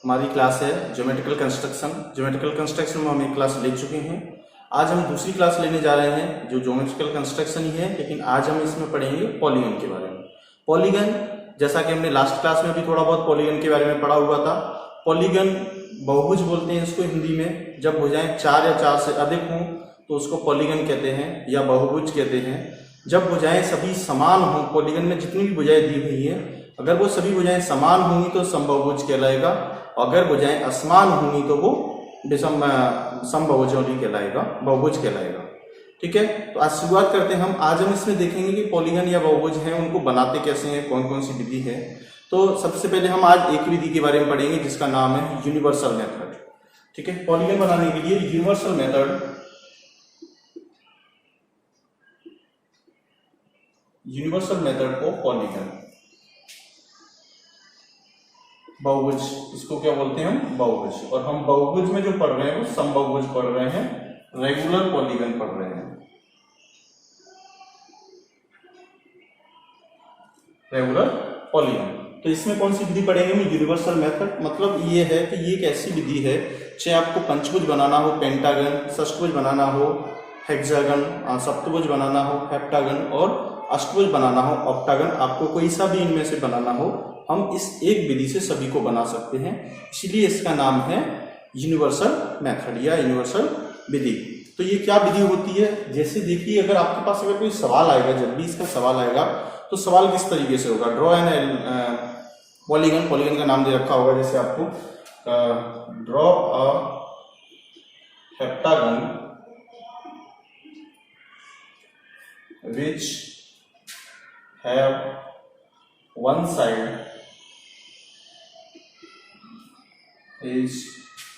हमारी क्लास है geometrical construction. Geometrical construction में हम एक क्लास ले चुके हैं। आज हम दूसरी क्लास लेने जा रहे हैं जो ज्योमेट्रिकल कंस्ट्रक्शन ही है, लेकिन आज हम इसमें पढ़ेंगे पॉलीगन के बारे में। पॉलीगन, जैसा कि हमने लास्ट क्लास में भी थोड़ा बहुत पॉलीगन के बारे में पढ़ा हुआ था। पॉलीगन बहुभुज बोलते हैं इसको हिंदी में। जब भुजाएं 4 या 4 से अधिक हों तो उसको पॉलीगन कहते हैं या बहुभुज कहते हैं। जब भुजाएं सभी समान हों, पॉलीगन में जितनी भी भुजाएं दी हुई हैं, अगर वो सभी भुजाएं समान होंगी तो समबाहुभुज कहलाएगा। अगर भुजाएं असमान होंगी तो वो समबाहुभुज कहलाएगा, बहुभुज कहलाएगा। ठीक है, तो आज शुरुआत करते हैं हम। आज हम इसमें देखेंगे कि पॉलीगन या बहुभुज हैं उनको बनाते कैसे हैं, कौन कौन सी विधि है। तो सबसे पहले हम आज एक विधि के बारे में पढ़ेंगे जिसका नाम है यूनिवर्सल मेथड। ठीक है, पॉलीगन बनाने के लिए universal method, universal method of polygon. बहुभुज, इसको क्या बोलते हैं हम? बहुभुज। और हम बहुभुज में जो पढ़ रहे हैं वो समबाहुभुज पढ़ रहे हैं, रेगुलर पॉलीगन पढ़ रहे हैं, रेगुलर पॉलीगन। तो इसमें कौन सी विधि पढ़ेंगे हम? Universal method. मतलब ये है कि ये एक ऐसी विधि है, चाहे आपको पंचभुज बनाना हो, पेंटागन, षष्ठभुज बनाना हो, हेक्सागन, सप्तभुज बनाना हो, हेप्टागन, और अष्टभुज बनाना हो, ऑक्टागन, आपको कोई सा भी इनमें से बनाना हो, हम इस एक विधि से सभी को बना सकते हैं। इसलिए इसका नाम है यूनिवर्सल मेथड या यूनिवर्सल विधि। तो ये क्या विधि होती है? जैसे देखिए, अगर आपके पास अगर कोई सवाल आएगा, जब भी इसका सवाल आएगा तो सवाल किस तरीके से होगा? ड्रॉ एन पॉलीगन, पॉलीगन का नाम दे रखा होगा जैसे आपको, draw a heptagon which have one side is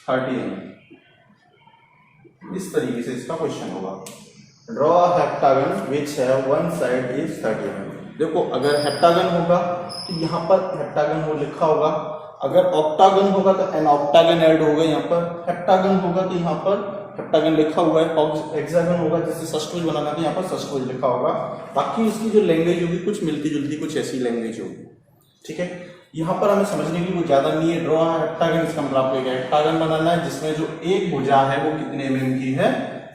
30 mm। इस तरीके से इसका क्वेश्चन होगा, draw a heptagon which have one side is 30 mm। देखो, अगर हेप्टागन होगा तो यहाँ पर हेप्टागन वो लिखा होगा, अगर ऑक्टागन होगा तो एन ऑक्टागन ऐड होगा यहाँ पर, हेप्टागन होगा तो यहाँ पर हेप्टागन लिखा हुआ है, हेक्सागन होगा जैसे षष्ठभुज बनाना तो यहाँ पर षष्ठभुज लिखा होगा। बाकी उसकी जो लैंग्वेज होगी कुछ मिलती जुलती, कुछ ऐसी लैंग्वेज होगी। ठीक है, यहाँ पर हमें समझने की वो ज्यादा नहीं है। ड्रॉ हेप्टागन, इसका मतलब आपको एक हेप्टागन बनाना है जिसमें जो एक भुजा है वो कितने mm की है?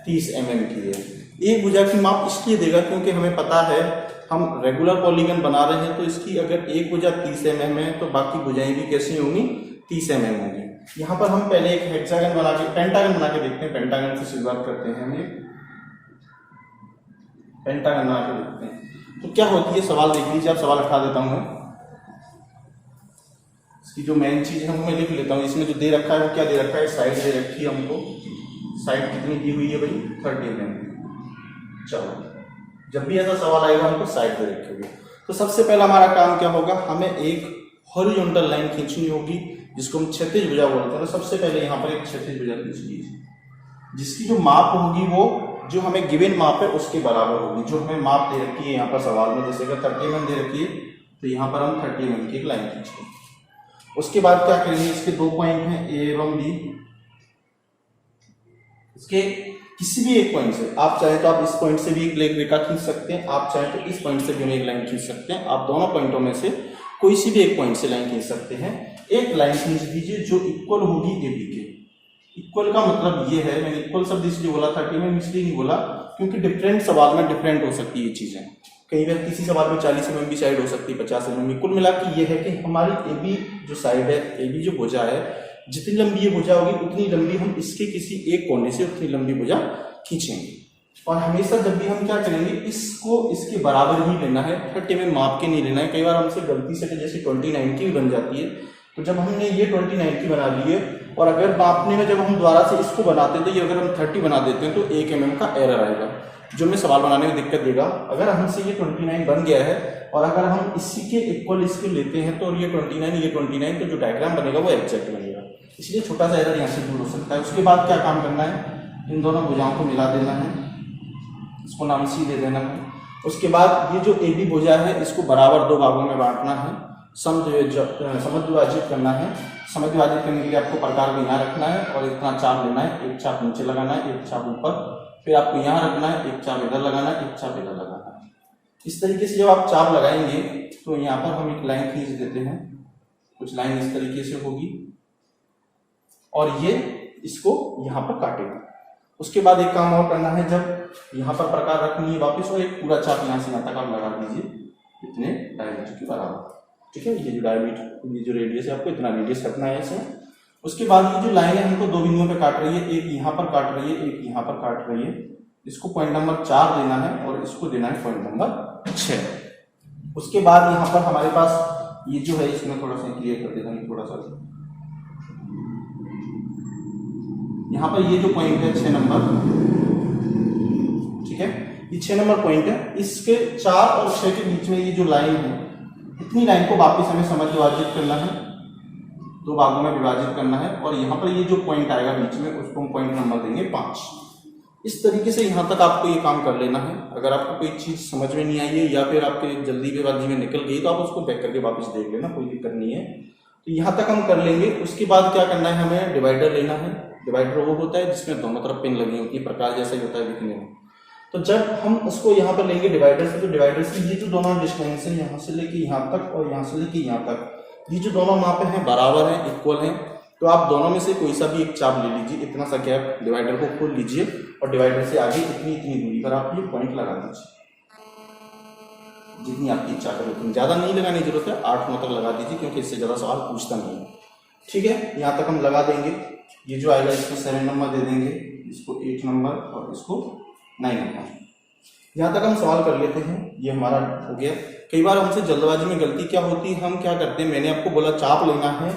30 mm की है। एक भुजा की माप इसलिए देगा क्योंकि हमें पता है हम रेगुलर पॉलीगन बना रहे हैं, तो इसकी अगर एक भुजा 30 mm है तो बाकी भुजाएं भी कैसी होंगी? 30 mm होंगी। यहाँ पर हम पहले एक हेक्सागन बना के, पेंटागन बना के देखते हैं। पेंटागन से शुरुआत करते हैं हम, ये पेंटागन बना के देखते हैं तो क्या होती है। सवाल देख लीजिए, आप सवाल उठा देता हूँ मैं। इसकी जो मेन चीज है वो मैं लिख लेता हूँ। इसमें जो दे रखा है वो क्या दे रखा है? साइड दे रखी है हमको। साइड कितनी दी हुई है भाई? 30 mm। चलो, जब भी ऐसा सवाल आएगा हमको साइड दे रखी होगी। तो सबसे पहला हमारा काम क्या होगा? हमें एक हॉरिजॉन्टल लाइन खींचनी होगी जिसको हम क्षैतिज भुजा बोलते हैं। तो सबसे पहले यहाँ पर एक क्षैतिज भुजा खींच लीजिए, जिसकी जो माप होगी वो जो हमें गिवन माप है उसके बराबर होगी। जो हमें माप दे रखी है यहाँ पर सवाल में, जैसे अगर 30 mm दे रखी है तो यहाँ पर हम 30 mm की एक लाइन खींचेंगे। उसके बाद क्या करेंगे? इसके 2 पॉइंट हैं, ए एवं बी। इसके किसी भी एक पॉइंट से, आप चाहे तो आप इस पॉइंट से भी एक रेखा खींच सकते हैं, आप चाहे तो इस पॉइंट से भी हम एक लाइन खींच सकते हैं। आप दोनों पॉइंटों में से कोई सी भी एक पॉइंट से लाइन खींच सकते हैं। एक लाइन खींच दीजिए जो इक्वल होगी ए बी के। इक्वल का मतलब ये है, मैंने इक्वल शब्द इसलिए बोला, 30 mm इसलिए नहीं बोला क्योंकि डिफरेंट सवाल में डिफरेंट हो सकती है ये चीजें। कई बार किसी सवाल में 40 mm भी साइड हो सकती है, 50 mm। कुल मिला के ये है कि हमारी ए बी जो साइड है, ए बी जो भुजा है, जितनी लंबी ये भुजा होगी उतनी लंबी हम इसके किसी एक कोने से उतनी लंबी भुजा खींचेंगे। और हमेशा जब भी हम क्या करेंगे, इसको इसके बराबर ही लेना है, 30 mm माप के नहीं लेना है। कई बार हमसे गलती से जैसे 29 की भी बन जाती है, तो जब हमने ये 29 की बना ली है और अगर मापने में जब हम दोबारा से इसको बनाते हैं तो ये अगर हम 30 बना देते हैं तो 1 mm का एरर आएगा जो हमें सवाल बनाने में दिक्कत देगा। अगर हमसे ये 29 बन गया है और अगर हम इसी के इक्वल इसके लेते हैं तो ये 29 तो जो डायग्राम बनेगा वो एग्जैक्ट बनेगा। इसलिए छोटा सा एरर यहाँ से दूर हो सकता है। उसके बाद क्या काम करना है? इन दोनों भुजाओं को मिला देना है, इसको नाम सी दे देना है। उसके बाद ये जो ए बी भुजा है इसको बराबर 2 भागों में बांटना है, समद्विभाजित करना है। समद्विभाजित करने के लिए आपको प्रकार को यहाँ रखना है और इतना चाप लेना है, एक चाप नीचे लगाना है, एक चाप ऊपर, फिर आपको यहाँ रखना है, एक चाप इधर लगाना है, एक चाप इधर लगाना है। इस तरीके से जब आप चाप लगाएंगे तो यहाँ पर हम एक लाइन खींच देते हैं। कुछ लाइन इस तरीके से होगी, और ये इसको यहाँ पर काटेगा। उसके बाद एक काम और करना है, जब यहाँ पर प्रकार रखनी है वापिस, और एक पूरा चाप यहाँ से यहाँ तक आप लगा दीजिए इतने डायमीटर के बराबर। ठीक है, ये जो डायमीटर, ये जो रेडियस है, आपको इतना रेडियस रखना है इसे। उसके बाद ये जो लाइन है हमको दो बिंदुओं पे काट रही है, एक यहाँ पर काट रही है, एक यहाँ पर काट रही है। इसको पॉइंट नंबर 4 देना है और इसको देना है पॉइंट नंबर 6। उसके बाद यहाँ पर हमारे पास ये जो है, इसमें थोड़ा सा क्लियर कर देता हूँ, थोड़ा सा यहाँ पर ये जो पॉइंट है 6 नंबर, ठीक है, ये 6 नंबर पॉइंट है। इसके 4 और 6 के बीच में ये जो लाइन है, इतनी लाइन को वापस हमें समझ विभाजित करना है, दो भागों में विभाजित करना है। और यहाँ पर ये जो पॉइंट आएगा बीच में, उसको हम पॉइंट नंबर देंगे 5। इस तरीके से यहाँ तक आपको ये काम कर लेना है। अगर आपको कोई चीज समझ में नहीं आई है या फिर आपके जल्दी बेबाजी में निकल गई, तो आप उसको बैक करके वापस देख लेना, कोई दिक्कत नहीं है। तो यहाँ तक हम कर लेंगे। उसके बाद क्या करना है, हमें डिवाइडर लेना है। डिवाइडर वो होता है जिसमें दोनों तरफ पिन लगी होती है, प्रकाश जैसा ही होता है दिखने में। तो जब हम उसको यहाँ पर लेंगे डिवाइडर से, तो डिवाइडर से ये जो दोनों डिस्टेंस है, यहाँ से लेके यहाँ तक और यहाँ से लेके यहाँ तक, ये जो दोनों मापे हैं बराबर हैं, इक्वल हैं। तो आप दोनों में से कोई सा भी एक चाप ले लीजिए, इतना सा गैप, डिवाइडर को खोल लीजिए और डिवाइडर से आगे इतनी इतनी दूरी पर आप ये पॉइंट लगा दीजिए, जितनी आपकी इच्छा करो उतनी। ज्यादा नहीं लगाने की जरूरत है, 8-9 तक लगा दीजिए, क्योंकि इससे ज्यादा सवाल पूछता नहीं है। ठीक है, यहाँ तक हम लगा देंगे। ये जो आएगा इसको 7 नंबर दे देंगे, इसको 8 नंबर और इसको 9 नंबर। यहाँ तक हम सवाल कर लेते हैं, ये हमारा हो गया। कई बार हमसे जल्दबाजी में गलती क्या होती है, हम क्या करते हैं, मैंने आपको बोला चाप लेना है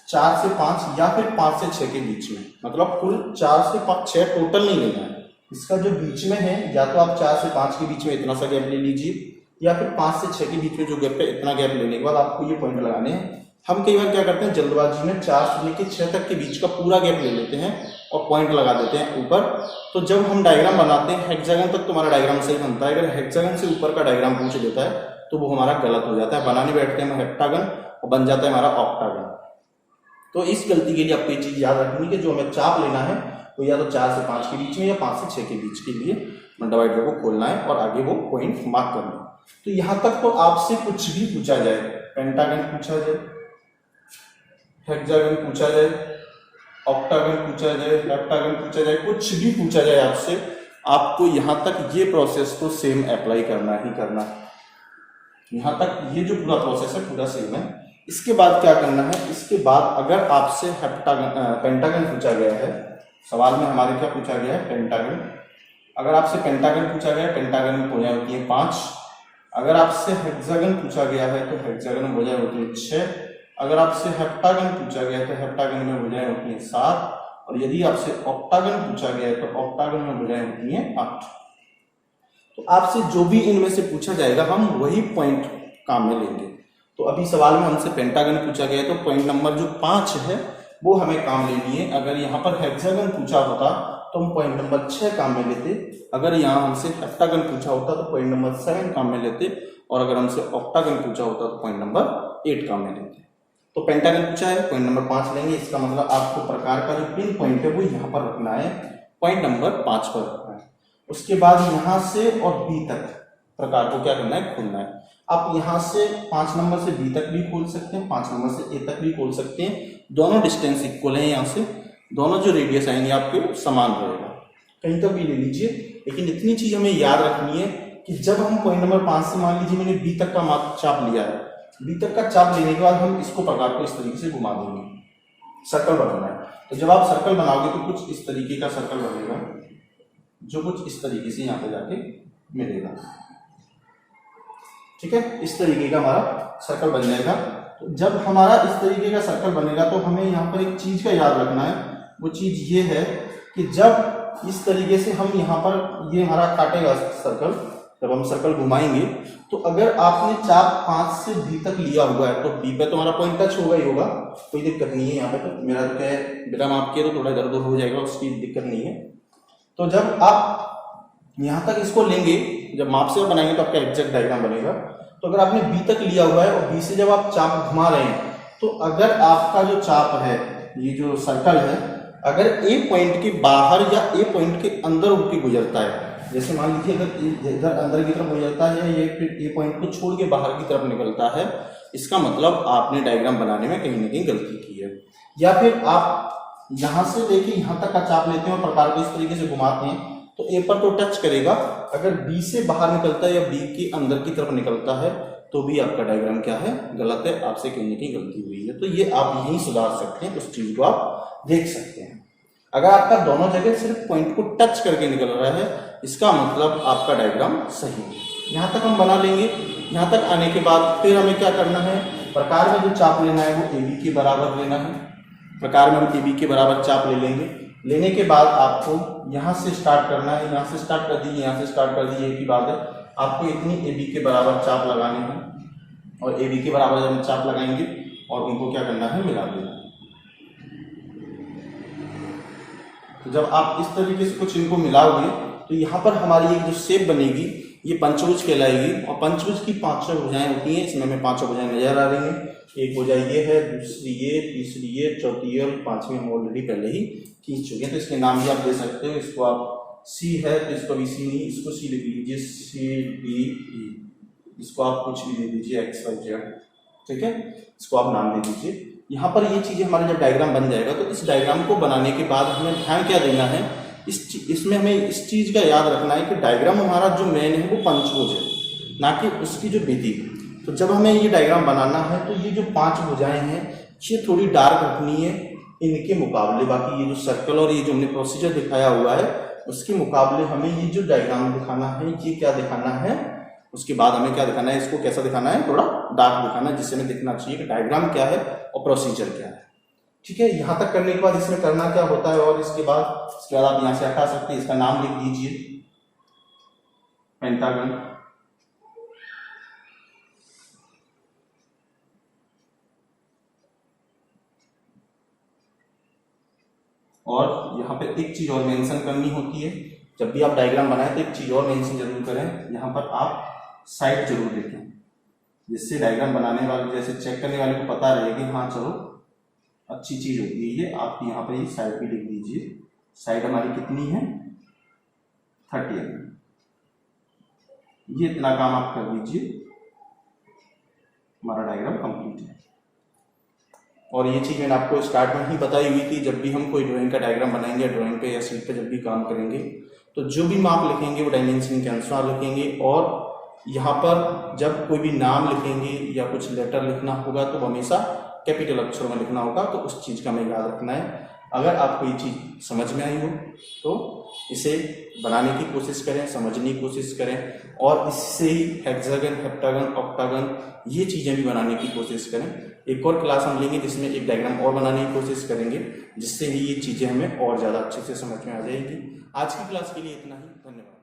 4 से 5 या फिर 5 से 6 के बीच में, मतलब कुल 4 से 6 टोटल नहीं लेना है। इसका जो बीच में है, या तो आप 4 से 5 के बीच में इतना सा गैप ले लीजिए, या फिर 5 से 6 के बीच में जो गैप है, इतना गैप लेने के बाद आपको ये पॉइंट लगाने हैं। हम कई बार क्या करते हैं, जल्दबाजी में 4 से लेकर 6 तक के बीच का पूरा गैप ले लेते हैं और पॉइंट लगा देते हैं ऊपर। तो जब हम डायग्राम बनाते हैं, हेक्सागन तक तुम्हारा डायग्राम सही बनता है। अगर हेक्सागन से ऊपर का डायग्राम पूछ देता है तो वो हमारा गलत हो जाता है। बनाने बैठते हैं हम हेक्टागन और बन जाता है हमारा ऑक्टागन। तो इस गलती के लिए आपको ये चीज याद रखनी है कि जो हमें चाप लेना है वो या तो 4 से 5 के बीच में या 5 से 6 के बीच के लिए डिवाइडर को खोलना है और आगे वो पॉइंट मार्क करना है। तो यहां तक तो आपसे कुछ भी पूछा जाए, पेंटागन पूछा जाए, हेक्सागन पूछा जाए, ऑक्टागन पूछा जाए, हेप्टागन पूछा जाए, कुछ भी पूछा जाए आपसे, आपको यहां तक ये प्रोसेस तो सेम अप्लाई करना ही करना। यहां तक ये जो पूरा प्रोसेस है पूरा सेम है। इसके बाद क्या करना है, इसके बाद अगर आपसे पेंटागन पूछा गया है, सवाल में हमारे क्या पूछा गया है, पेंटागन। अगर आपसे पेंटागन पूछा गया है, पेंटागन में भुजाएं होती है 5। अगर आपसे हेक्सागन पूछा गया है तो हेक्सागन में भुजाएं होती है 6। अगर आपसे हेप्टागन पूछा गया है तो हेप्टागन में भुजाएं होती है 7। और यदि आपसे ऑक्टागन पूछा गया है तो ऑक्टागन में भुजाएं होती है 8। तो आपसे जो भी इनमें से पूछा जाएगा हम वही पॉइंट काम में लेंगे। तो अभी सवाल में हमसे पेंटागन पूछा गया है तो पॉइंट नंबर जो 5 है वो हमें काम लेनी है। अगर यहाँ पर हेक्सागन पूछा होता तो हम पॉइंट नंबर 6 काम में लेते। अगर यहाँ हमसे हेप्टागन पूछा होता तो पॉइंट नंबर 7 काम में लेते। और अगर हमसे ऑक्टागन पूछा होता तो पॉइंट नंबर 8 काम में लेते। तो पेंटागन पूछा है, पॉइंट नंबर 5 लेंगे। इसका मतलब आपको प्रकार का जो पिन पॉइंट है वो यहाँ पर रखना है, पॉइंट नंबर 5 पर रखना है। उसके बाद यहाँ से और बी तक प्रकार को क्या करना है, खोलना है। आप यहाँ से 5 नंबर से बी तक भी खोल सकते हैं, 5 नंबर से ए तक भी खोल सकते हैं। दोनों डिस्टेंस इक्वल है, यहाँ से दोनों जो रेडियस आएंगे आपके समान रहेगा, कहीं तक भी ले लीजिए। लेकिन इतनी चीज हमें याद रखनी है कि जब हम पॉइंट नंबर 5 से, मान लीजिए मैंने बी तक का चाप लिया है, बी तक का चाप लेने के बाद हम इसको प्रकार को इस तरीके से घुमा देंगे, सर्कल बनाना है। तो जब आप सर्कल बनाओगे तो कुछ इस तरीके का सर्कल बनेगा, जो कुछ इस तरीके से यहाँ पे जाके मिलेगा। ठीक है, इस तरीके का हमारा सर्कल बन जाएगा। तो जब हमारा इस तरीके का सर्कल बनेगा तो हमें यहाँ पर एक चीज का याद रखना है। वो चीज ये है कि जब इस तरीके से हम यहाँ पर, ये हमारा काटेगा सर्कल, जब हम सर्कल घुमाएंगे तो अगर आपने चाप 5 से बी तक लिया हुआ है तो बी पे तो हमारा पॉइंट टच होगा ही होगा, कोई दिक्कत नहीं है। यहाँ पे तो मेरा तो क्या है, बिना माप किए तो थोड़ा इधर उधर हो जाएगा, उसकी दिक्कत नहीं है। तो जब आप यहाँ तक इसको लेंगे, जब माप से बनाएंगे तो आपका एग्जैक्ट डायग्राम बनेगा। तो अगर आपने बी तक लिया हुआ है और बी से जब आप चाप घुमा रहे हैं तो अगर आपका जो चाप है, ये जो सर्कल है, अगर ए पॉइंट के बाहर या ए पॉइंट के अंदर उठ के गुजरता है, जैसे मान लीजिए अगर इधर अंदर की तरफ गुजरता है या ये पॉइंट को छोड़ के बाहर की तरफ निकलता है, इसका मतलब आपने डायग्राम बनाने में कहीं ना कहीं गलती की है। या फिर आप यहाँ से लेके यहाँ तक का चाप लेते हैं और प्रकार को इस तरीके से घुमाते हैं तो ए पर तो टच करेगा, अगर बी से बाहर निकलता है या बी के अंदर की तरफ निकलता है तो भी आपका डायग्राम क्या है, गलत है, आपसे कहीं ना कहीं गलती हुई है। तो ये आप यहीं सुधार सकते हैं, उस चीज को आप देख सकते हैं। अगर आपका दोनों जगह सिर्फ पॉइंट को टच करके निकल रहा है, इसका मतलब आपका डायग्राम सही है। यहाँ तक हम बना लेंगे। यहाँ तक आने के बाद फिर हमें क्या करना है, प्रकार में जो चाप लेना है वो AB के बराबर लेना है। प्रकार में हम AB के बराबर चाप ले लेंगे। लेने के बाद आपको यहाँ से स्टार्ट करना है, यहाँ से स्टार्ट कर दीजिए, यहाँ से स्टार्ट कर दीजिए, एक ही बात है। आपको इतनी AB के बराबर चाप लगाने हैं और AB के बराबर जब हम चाप लगाएंगे और उनको क्या करना है, मिला देना है। तो जब आप इस तरीके से कुछ इनको मिलाओगे तो यहाँ पर हमारी एक जो शेप बनेगी ये पंचभुज कहलाएगी। और पंचभुज की 5 भुजाएं होती हैं, इसमें हमें 5 भुजाएं नजर आ रही हैं। एक भुजा ये है, दूसरी ये, तीसरी ये, चौथी और 5वीं हम ऑलरेडी पहले ही खींच चुके हैं। तो इसके नाम भी आप दे सकते हो। इसको आप C है तो इसको भी C नहीं, इसको C लिख लीजिए, CDE। इसको आप कुछ भी दे दीजिए, XYZ, ठीक है, इसको आप नाम दे दीजिए। यहाँ पर ये चीजें हमारे जब डायग्राम बन जाएगा तो इस डायग्राम को बनाने के बाद हमें ध्यान क्या देना है, इसमें हमें इस चीज का याद रखना है कि डायग्राम हमारा जो मेन है वो पंचभुज है, ना कि उसकी जो विधि। तो जब हमें ये डायग्राम बनाना है तो ये जो 5 भुजाएं हैं ये थोड़ी डार्क रखनी है इनके मुकाबले। बाकी ये जो सर्कल और ये जो हमने प्रोसीजर दिखाया हुआ है उसके मुकाबले हमें ये जो डायग्राम दिखाना है, ये क्या दिखाना है, उसके बाद हमें क्या दिखाना है, इसको कैसा दिखाना है, थोड़ा डार्क दिखाना है, जिससे हमें दिखना चाहिए कि डायग्राम क्या है और प्रोसीजर क्या है। ठीक है, यहाँ तक करने के बाद इसमें करना क्या होता है, और इसके बाद आप यहाँ से हटा सकते हैं, इसका नाम लिख दीजिए पेंटागन। और यहाँ पे एक चीज और मेंशन करनी होती है, जब भी आप डायग्राम बनाए तो एक चीज और मेंशन जरूर करें, यहाँ पर आप साइड जरूर लिखें, जिससे डायग्राम बनाने वाले जैसे चेक करने वाले को पता रहे कि हाँ चलो अच्छी चीज होती है। आप यहाँ पर ये साइड भी लिख दीजिए। साइड हमारी कितनी है, 30 mm। ये इतना काम आप कर दीजिए, हमारा डायग्राम कंप्लीट है। और ये चीज मैंने आपको स्टार्ट में ही बताई हुई थी, जब भी हम कोई ड्राइंग का डायग्राम बनाएंगे, ड्राइंग पे या शीट पे जब भी काम करेंगे तो जो भी माप लिखेंगे वो डायमेंशन के अनुसार लिखेंगे। और यहाँ पर जब कोई भी नाम लिखेंगे या कुछ लेटर लिखना होगा तो हमेशा कैपिटल अक्षरों में लिखना होगा। तो उस चीज का हमें याद रखना है। अगर आपको ये चीज समझ में आई हो तो इसे बनाने की कोशिश करें, समझने की कोशिश करें, और इससे ही हेक्सागन, हेप्टागन, ऑक्टागन ये चीजें भी बनाने की कोशिश करें। एक और क्लास हम लेंगे जिसमें एक डायग्राम और बनाने की कोशिश करेंगे, जिससे ही ये चीजें हमें और ज्यादा अच्छे से समझ में आ जाएगी। आज की क्लास के लिए इतना ही, धन्यवाद।